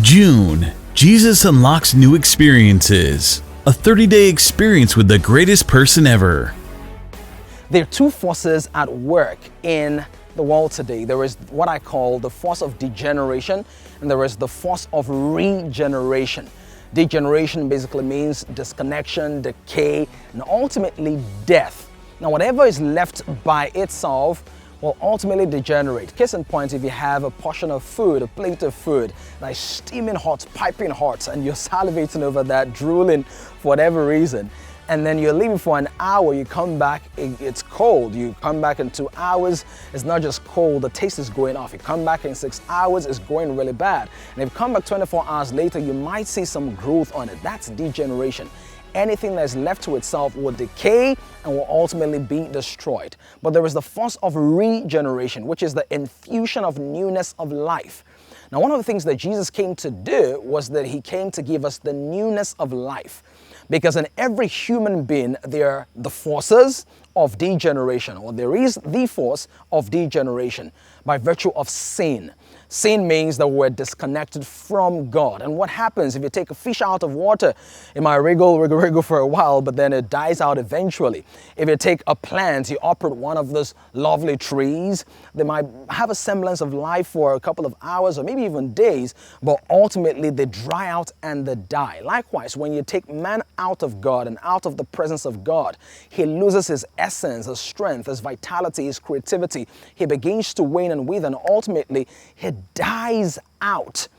June. Jesus unlocks new experiences. A 30-day experience with the greatest person ever. There are two forces at work in the world today. There is what I call the force of degeneration, and there is the force of regeneration. Degeneration basically means disconnection, decay, and ultimately death. Now, whatever is left by itself will ultimately degenerate. Case in point, if you have a portion of food, a plate of food that is steaming hot, piping hot, and you're salivating over that, drooling for whatever reason, and then you're leaving for an hour, you come back, it's cold. You come back in 2 hours, it's not just cold, the taste is going off. You come back in 6 hours, it's going really bad. And if you come back 24 hours later, you might see some growth on it. That's degeneration. Anything that is left to itself will decay and will ultimately be destroyed. But there is the force of regeneration, which is the infusion of newness of life. Now, one of the things that Jesus came to do was that he came to give us the newness of life. Because in every human being, there are the forces of degeneration, or there is the force of degeneration by virtue of sin. Sin means that we're disconnected from God. And what happens if you take a fish out of water? It might wriggle for a while, but then it dies out eventually. If you take a plant, you uproot one of those lovely trees, they might have a semblance of life for a couple of hours or maybe even days, but ultimately they dry out and they die. Likewise, when you take man out of God and out of the presence of God, he loses his essence, his strength, his vitality, his creativity. He begins to wane and wither, and ultimately he dies out.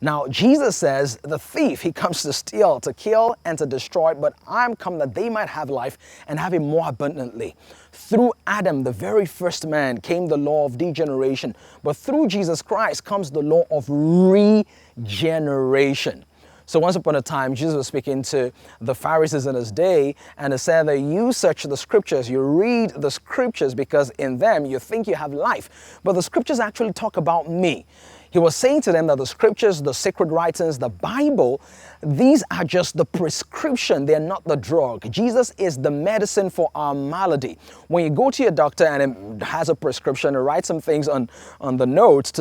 Now, Jesus says, the thief, he comes to steal, to kill, and to destroy, but I'm come that they might have life and have it more abundantly. Through Adam, the very first man, came the law of degeneration, but through Jesus Christ comes the law of regeneration. So once upon a time, Jesus was speaking to the Pharisees in his day, and he said that you search the scriptures, you read the scriptures because in them you think you have life, but the scriptures actually talk about me. He was saying to them that the scriptures, the sacred writings, the Bible, these are just the prescription. They're not the drug. Jesus is the medicine for our malady. When you go to your doctor and it has a prescription, and write some things on the notes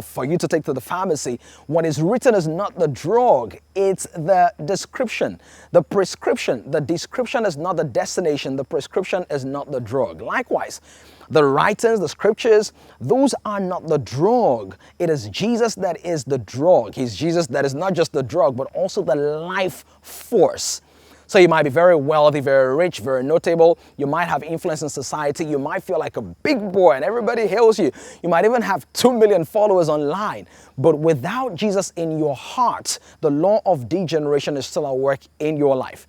for you to take to the pharmacy, what is written is not the drug. It's the description. The prescription, the description is not the destination. The prescription is not the drug. Likewise, the writings, the scriptures, those are not the drug. It is Jesus that is the drug. He's Jesus that is not just the drug, but also the life force. So you might be very wealthy, very rich, very notable. You might have influence in society. You might feel like a big boy and everybody hails you. You might even have 2 million followers online. But without Jesus in your heart, the law of degeneration is still at work in your life.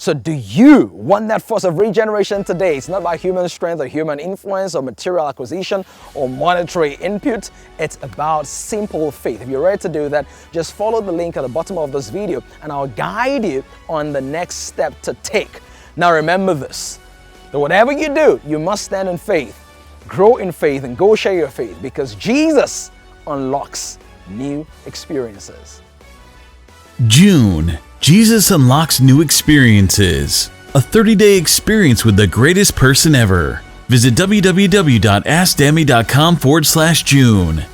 So do you want that force of regeneration today? It's not about human strength or human influence or material acquisition or monetary input. It's about simple faith. If you're ready to do that, just follow the link at the bottom of this video and I'll guide you on the next step to take. Now remember this, that whatever you do, you must stand in faith, grow in faith, and go share your faith because Jesus unlocks new experiences. June. Jesus unlocks new experiences. A 30-day experience with the greatest person ever. Visit www.askdammy.com/June.